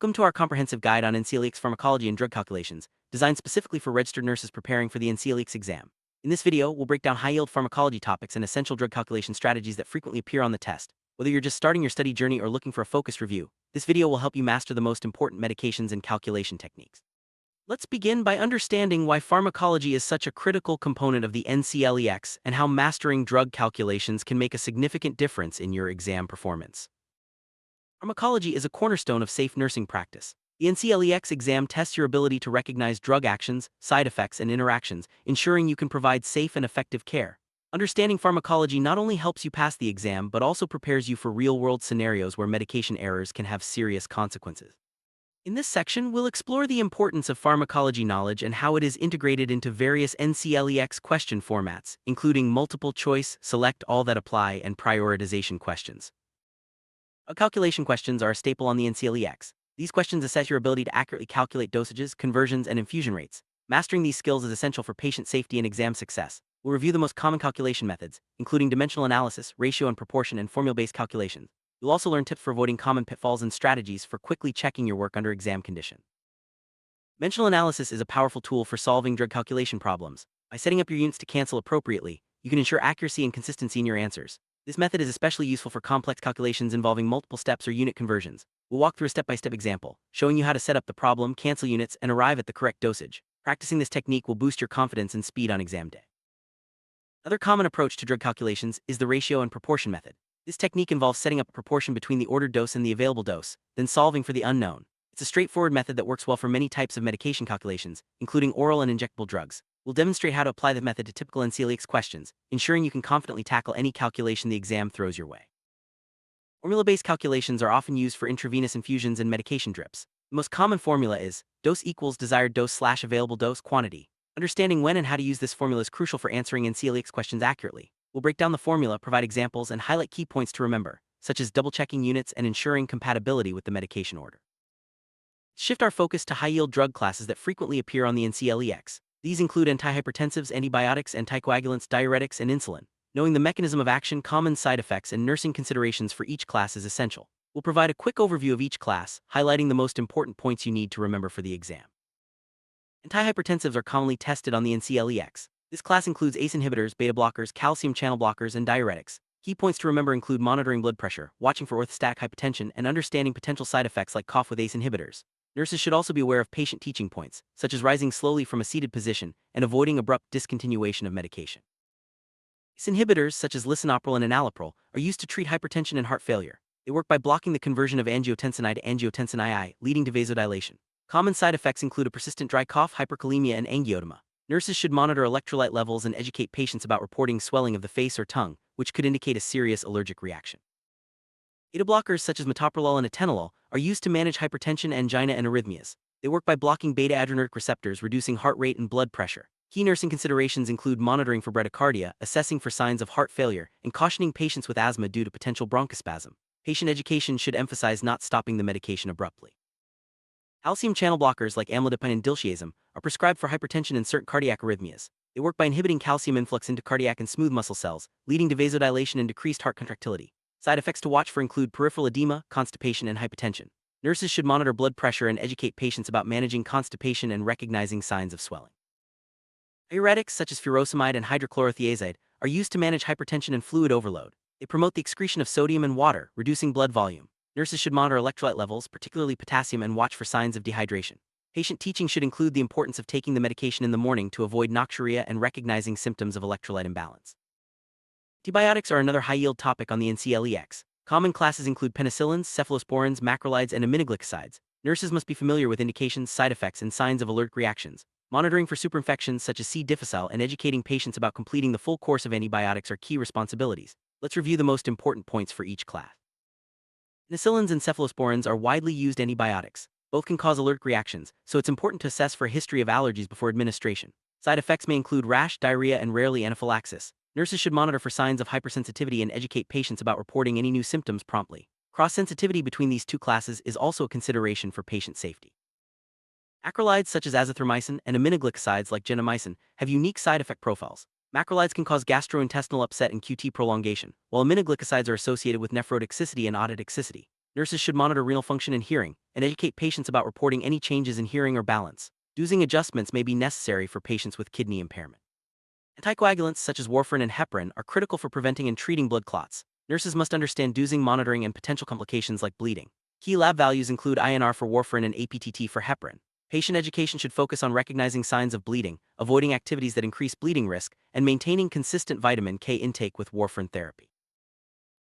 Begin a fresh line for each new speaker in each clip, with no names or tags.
Welcome to our comprehensive guide on NCLEX pharmacology and drug calculations, designed specifically for registered nurses preparing for the NCLEX exam. In this video, we'll break down high-yield pharmacology topics and essential drug calculation strategies that frequently appear on the test. Whether you're just starting your study journey or looking for a focused review, this video will help you master the most important medications and calculation techniques. Let's begin by understanding why pharmacology is such a critical component of the NCLEX and how mastering drug calculations can make a significant difference in your exam performance. Pharmacology is a cornerstone of safe nursing practice. The NCLEX exam tests your ability to recognize drug actions, side effects, and interactions, ensuring you can provide safe and effective care. Understanding pharmacology not only helps you pass the exam but also prepares you for real-world scenarios where medication errors can have serious consequences. In this section, we'll explore the importance of pharmacology knowledge and how it is integrated into various NCLEX question formats, including multiple choice, select all that apply, and prioritization questions. Calculation questions are a staple on the NCLEX. These questions assess your ability to accurately calculate dosages, conversions, and infusion rates. Mastering these skills is essential for patient safety and exam success. We'll review the most common calculation methods, including dimensional analysis, ratio and proportion, and formula-based calculations. You'll also learn tips for avoiding common pitfalls and strategies for quickly checking your work under exam condition. Dimensional analysis is a powerful tool for solving drug calculation problems. By setting up your units to cancel appropriately, you can ensure accuracy and consistency in your answers. This method is especially useful for complex calculations involving multiple steps or unit conversions. We'll walk through a step-by-step example, showing you how to set up the problem, cancel units, and arrive at the correct dosage. Practicing this technique will boost your confidence and speed on exam day. Another common approach to drug calculations is the ratio and proportion method. This technique involves setting up a proportion between the ordered dose and the available dose, then solving for the unknown. It's a straightforward method that works well for many types of medication calculations, including oral and injectable drugs. We'll demonstrate how to apply the method to typical NCLEX questions, ensuring you can confidently tackle any calculation the exam throws your way. Formula-based calculations are often used for intravenous infusions and medication drips. The most common formula is dose equals desired dose / available dose quantity. Understanding when and how to use this formula is crucial for answering NCLEX questions accurately. We'll break down the formula, provide examples, and highlight key points to remember, such as double-checking units and ensuring compatibility with the medication order. Shift our focus to high-yield drug classes that frequently appear on the NCLEX. These include antihypertensives, antibiotics, anticoagulants, diuretics, and insulin. Knowing the mechanism of action, common side effects, and nursing considerations for each class is essential. We'll provide a quick overview of each class, highlighting the most important points you need to remember for the exam. Antihypertensives are commonly tested on the NCLEX. This class includes ACE inhibitors, beta blockers, calcium channel blockers, and diuretics. Key points to remember include monitoring blood pressure, watching for orthostatic hypotension, and understanding potential side effects like cough with ACE inhibitors. Nurses should also be aware of patient teaching points, such as rising slowly from a seated position and avoiding abrupt discontinuation of medication. ACE inhibitors, such as lisinopril and enalapril, are used to treat hypertension and heart failure. They work by blocking the conversion of angiotensin I to angiotensin II, leading to vasodilation. Common side effects include a persistent dry cough, hyperkalemia, and angioedema. Nurses should monitor electrolyte levels and educate patients about reporting swelling of the face or tongue, which could indicate a serious allergic reaction. Beta blockers such as metoprolol and atenolol are used to manage hypertension, angina, and arrhythmias. They work by blocking beta-adrenergic receptors, reducing heart rate and blood pressure. Key nursing considerations include monitoring for bradycardia, assessing for signs of heart failure, and cautioning patients with asthma due to potential bronchospasm. Patient education should emphasize not stopping the medication abruptly. Calcium channel blockers like amlodipine and diltiazem are prescribed for hypertension and certain cardiac arrhythmias. They work by inhibiting calcium influx into cardiac and smooth muscle cells, leading to vasodilation and decreased heart contractility. Side effects to watch for include peripheral edema, constipation, and hypotension. Nurses should monitor blood pressure and educate patients about managing constipation and recognizing signs of swelling. Diuretics such as furosemide and hydrochlorothiazide are used to manage hypertension and fluid overload. They promote the excretion of sodium and water, reducing blood volume. Nurses should monitor electrolyte levels, particularly potassium, and watch for signs of dehydration. Patient teaching should include the importance of taking the medication in the morning to avoid nocturia and recognizing symptoms of electrolyte imbalance. Antibiotics are another high-yield topic on the NCLEX. Common classes include penicillins, cephalosporins, macrolides, and aminoglycosides. Nurses must be familiar with indications, side effects, and signs of allergic reactions. Monitoring for superinfections such as C. difficile and educating patients about completing the full course of antibiotics are key responsibilities. Let's review the most important points for each class. Penicillins and cephalosporins are widely used antibiotics. Both can cause allergic reactions, so it's important to assess for a history of allergies before administration. Side effects may include rash, diarrhea, and rarely anaphylaxis. Nurses should monitor for signs of hypersensitivity and educate patients about reporting any new symptoms promptly. Cross-sensitivity between these two classes is also a consideration for patient safety. Macrolides such as azithromycin and aminoglycosides like gentamicin have unique side effect profiles. Macrolides can cause gastrointestinal upset and QT prolongation, while aminoglycosides are associated with nephrotoxicity and ototoxicity. Nurses should monitor renal function and hearing, and educate patients about reporting any changes in hearing or balance. Dosing adjustments may be necessary for patients with kidney impairment. Anticoagulants such as warfarin and heparin are critical for preventing and treating blood clots. Nurses must understand dosing, monitoring, and potential complications like bleeding. Key lab values include INR for warfarin and APTT for heparin. Patient education should focus on recognizing signs of bleeding, avoiding activities that increase bleeding risk, and maintaining consistent vitamin K intake with warfarin therapy.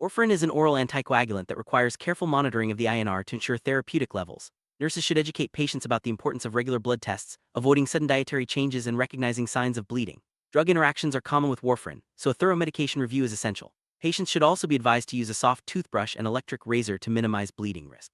Warfarin is an oral anticoagulant that requires careful monitoring of the INR to ensure therapeutic levels. Nurses should educate patients about the importance of regular blood tests, avoiding sudden dietary changes, and recognizing signs of bleeding. Drug interactions are common with warfarin, so a thorough medication review is essential. Patients should also be advised to use a soft toothbrush and electric razor to minimize bleeding risk.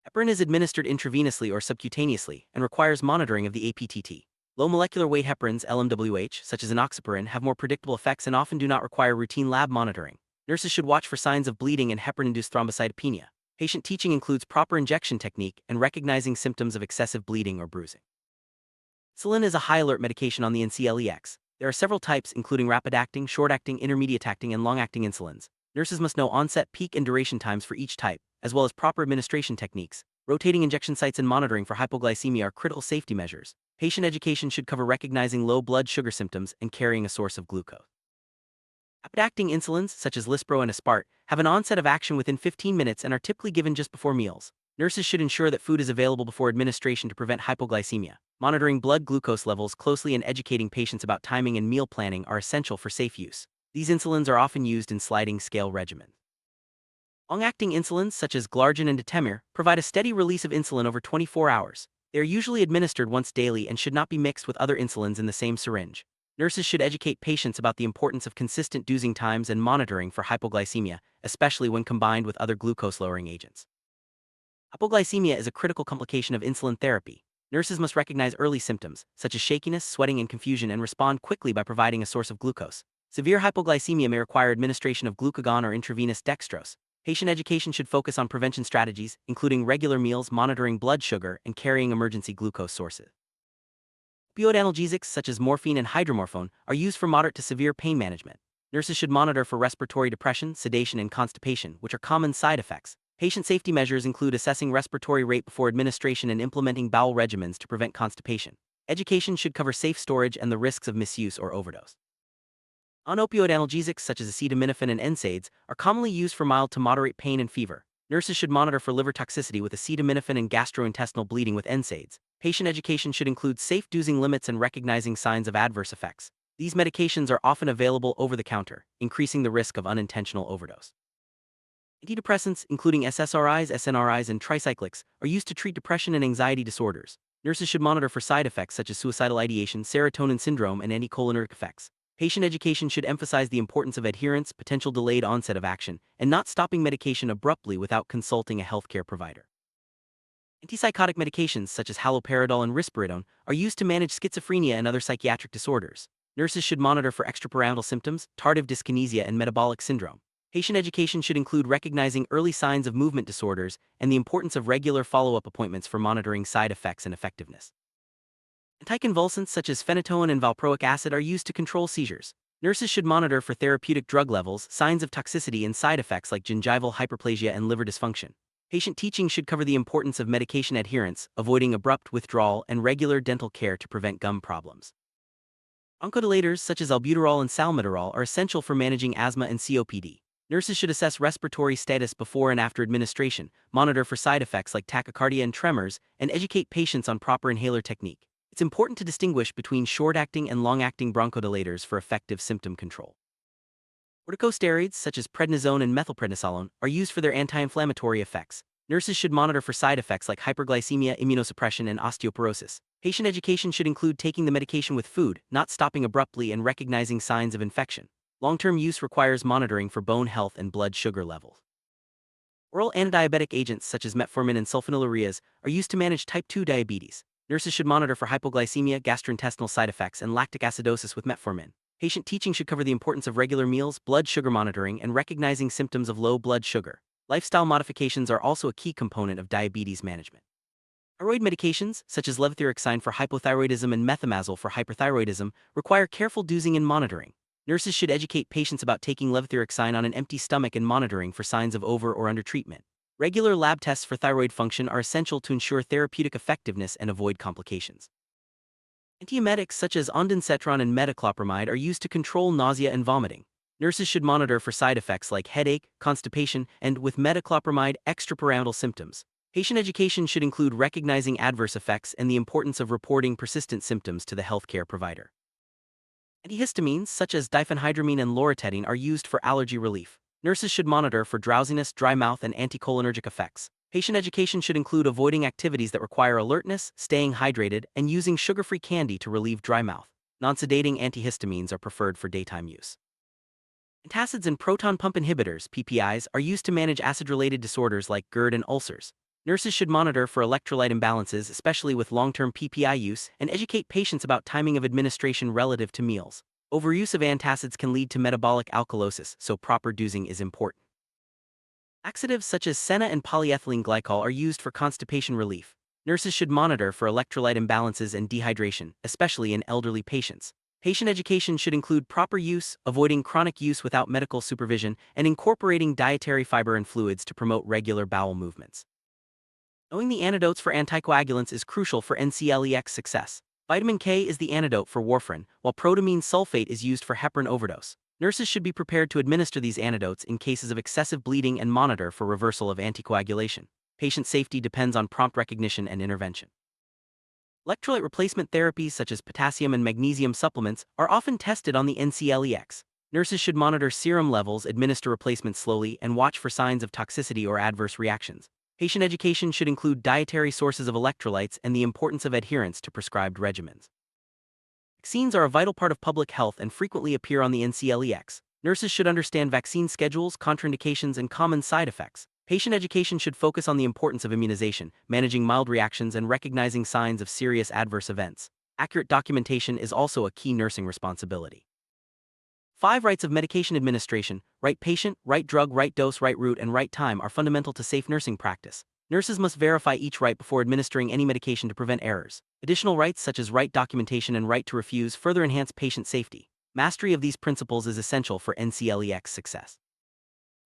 Heparin is administered intravenously or subcutaneously and requires monitoring of the APTT. Low molecular weight heparins, LMWH, such as enoxaparin, have more predictable effects and often do not require routine lab monitoring. Nurses should watch for signs of bleeding and heparin-induced thrombocytopenia. Patient teaching includes proper injection technique and recognizing symptoms of excessive bleeding or bruising. Insulin is a high-alert medication on the NCLEX. There are several types, including rapid-acting, short-acting, intermediate-acting, and long-acting insulins. Nurses must know onset, peak, and duration times for each type, as well as proper administration techniques. Rotating injection sites and monitoring for hypoglycemia are critical safety measures. Patient education should cover recognizing low blood sugar symptoms and carrying a source of glucose. Rapid-acting insulins, such as Lispro and Aspart, have an onset of action within 15 minutes and are typically given just before meals. Nurses should ensure that food is available before administration to prevent hypoglycemia. Monitoring blood glucose levels closely and educating patients about timing and meal planning are essential for safe use. These insulins are often used in sliding scale regimens. Long-acting insulins, such as Glargine and Detemir, provide a steady release of insulin over 24 hours. They are usually administered once daily and should not be mixed with other insulins in the same syringe. Nurses should educate patients about the importance of consistent dosing times and monitoring for hypoglycemia, especially when combined with other glucose-lowering agents. Hypoglycemia is a critical complication of insulin therapy. Nurses must recognize early symptoms, such as shakiness, sweating, and confusion, and respond quickly by providing a source of glucose. Severe hypoglycemia may require administration of glucagon or intravenous dextrose. Patient education should focus on prevention strategies, including regular meals, monitoring blood sugar, and carrying emergency glucose sources. Opioid analgesics such as morphine and hydromorphone are used for moderate to severe pain management. Nurses should monitor for respiratory depression, sedation, and constipation, which are common side effects. Patient safety measures include assessing respiratory rate before administration and implementing bowel regimens to prevent constipation. Education should cover safe storage and the risks of misuse or overdose. Non-opioid analgesics such as acetaminophen and NSAIDs are commonly used for mild to moderate pain and fever. Nurses should monitor for liver toxicity with acetaminophen and gastrointestinal bleeding with NSAIDs. Patient education should include safe dosing limits and recognizing signs of adverse effects. These medications are often available over the counter, increasing the risk of unintentional overdose. Antidepressants, including SSRIs, SNRIs, and tricyclics, are used to treat depression and anxiety disorders. Nurses should monitor for side effects such as suicidal ideation, serotonin syndrome, and anticholinergic effects. Patient education should emphasize the importance of adherence, potential delayed onset of action, and not stopping medication abruptly without consulting a healthcare provider. Antipsychotic medications such as haloperidol and risperidone are used to manage schizophrenia and other psychiatric disorders. Nurses should monitor for extrapyramidal symptoms, tardive dyskinesia, and metabolic syndrome. Patient education should include recognizing early signs of movement disorders and the importance of regular follow-up appointments for monitoring side effects and effectiveness. Anticonvulsants such as phenytoin and valproic acid are used to control seizures. Nurses should monitor for therapeutic drug levels, signs of toxicity, and side effects like gingival hyperplasia and liver dysfunction. Patient teaching should cover the importance of medication adherence, avoiding abrupt withdrawal, and regular dental care to prevent gum problems. Bronchodilators such as albuterol and salmeterol are essential for managing asthma and COPD. Nurses should assess respiratory status before and after administration, monitor for side effects like tachycardia and tremors, and educate patients on proper inhaler technique. It's important to distinguish between short-acting and long-acting bronchodilators for effective symptom control. Corticosteroids such as prednisone and methylprednisolone are used for their anti-inflammatory effects. Nurses should monitor for side effects like hyperglycemia, immunosuppression, and osteoporosis. Patient education should include taking the medication with food, not stopping abruptly, and recognizing signs of infection. Long-term use requires monitoring for bone health and blood sugar levels. Oral antidiabetic agents such as metformin and sulfonylureas are used to manage type 2 diabetes. Nurses should monitor for hypoglycemia, gastrointestinal side effects, and lactic acidosis with metformin. Patient teaching should cover the importance of regular meals, blood sugar monitoring, and recognizing symptoms of low blood sugar. Lifestyle modifications are also a key component of diabetes management. Thyroid medications, such as levothyroxine for hypothyroidism and methimazole for hyperthyroidism, require careful dosing and monitoring. Nurses should educate patients about taking levothyroxine on an empty stomach and monitoring for signs of over or undertreatment. Regular lab tests for thyroid function are essential to ensure therapeutic effectiveness and avoid complications. Antiemetics such as ondansetron and metoclopramide are used to control nausea and vomiting. Nurses should monitor for side effects like headache, constipation, and, with metoclopramide, extrapyramidal symptoms. Patient education should include recognizing adverse effects and the importance of reporting persistent symptoms to the healthcare provider. Antihistamines such as diphenhydramine and loratadine are used for allergy relief. Nurses should monitor for drowsiness, dry mouth, and anticholinergic effects. Patient education should include avoiding activities that require alertness, staying hydrated, and using sugar-free candy to relieve dry mouth. Non-sedating antihistamines are preferred for daytime use. Antacids and proton pump inhibitors (PPIs) are used to manage acid-related disorders like GERD and ulcers. Nurses should monitor for electrolyte imbalances, especially with long-term PPI use, and educate patients about timing of administration relative to meals. Overuse of antacids can lead to metabolic alkalosis, so proper dosing is important. Laxatives such as senna and polyethylene glycol are used for constipation relief. Nurses should monitor for electrolyte imbalances and dehydration, especially in elderly patients. Patient education should include proper use, avoiding chronic use without medical supervision, and incorporating dietary fiber and fluids to promote regular bowel movements. Knowing the antidotes for anticoagulants is crucial for NCLEX success. Vitamin K is the antidote for warfarin, while protamine sulfate is used for heparin overdose. Nurses should be prepared to administer these antidotes in cases of excessive bleeding and monitor for reversal of anticoagulation. Patient safety depends on prompt recognition and intervention. Electrolyte replacement therapies such as potassium and magnesium supplements are often tested on the NCLEX. Nurses should monitor serum levels, administer replacements slowly, and watch for signs of toxicity or adverse reactions. Patient education should include dietary sources of electrolytes and the importance of adherence to prescribed regimens. Vaccines are a vital part of public health and frequently appear on the NCLEX. Nurses should understand vaccine schedules, contraindications, and common side effects. Patient education should focus on the importance of immunization, managing mild reactions, and recognizing signs of serious adverse events. Accurate documentation is also a key nursing responsibility. 5 rights of medication administration: right patient, right drug, right dose, right route, and right time are fundamental to safe nursing practice. Nurses must verify each right before administering any medication to prevent errors. Additional rights such as right documentation and right to refuse further enhance patient safety. Mastery of these principles is essential for NCLEX success.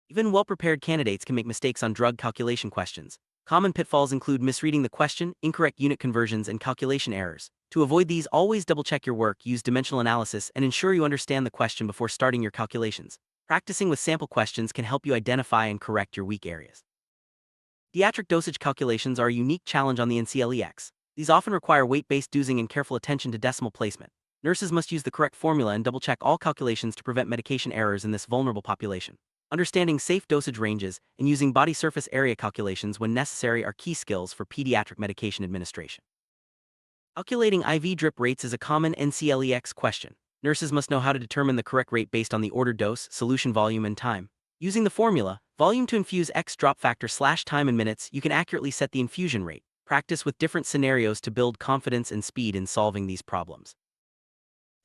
Even well-prepared candidates can make mistakes on drug calculation questions. Common pitfalls include misreading the question, incorrect unit conversions, and calculation errors. To avoid these, always double-check your work, use dimensional analysis, and ensure you understand the question before starting your calculations. Practicing with sample questions can help you identify and correct your weak areas. Pediatric dosage calculations are a unique challenge on the NCLEX. These often require weight-based dosing and careful attention to decimal placement. Nurses must use the correct formula and double-check all calculations to prevent medication errors in this vulnerable population. Understanding safe dosage ranges and using body surface area calculations when necessary are key skills for pediatric medication administration. Calculating IV drip rates is a common NCLEX question. Nurses must know how to determine the correct rate based on the ordered dose, solution volume, and time. Using the formula, volume to infuse X drop factor / time in minutes, you can accurately set the infusion rate. Practice with different scenarios to build confidence and speed in solving these problems.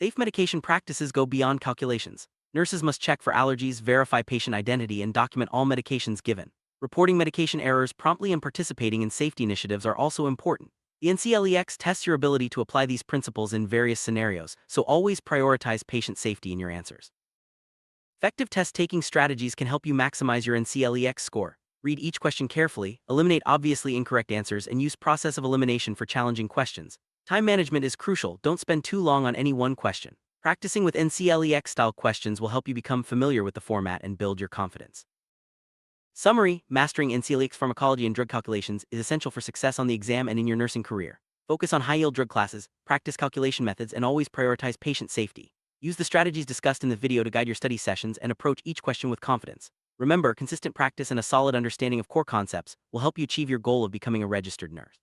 Safe medication practices go beyond calculations. Nurses must check for allergies, verify patient identity, and document all medications given. Reporting medication errors promptly and participating in safety initiatives are also important. The NCLEX tests your ability to apply these principles in various scenarios, so always prioritize patient safety in your answers. Effective test-taking strategies can help you maximize your NCLEX score. Read each question carefully, eliminate obviously incorrect answers, and use process of elimination for challenging questions. Time management is crucial. Don't spend too long on any one question. Practicing with NCLEX-style questions will help you become familiar with the format and build your confidence. Summary: mastering NCLEX pharmacology and drug calculations is essential for success on the exam and in your nursing career. Focus on high-yield drug classes, practice calculation methods, and always prioritize patient safety. Use the strategies discussed in the video to guide your study sessions and approach each question with confidence. Remember, consistent practice and a solid understanding of core concepts will help you achieve your goal of becoming a registered nurse.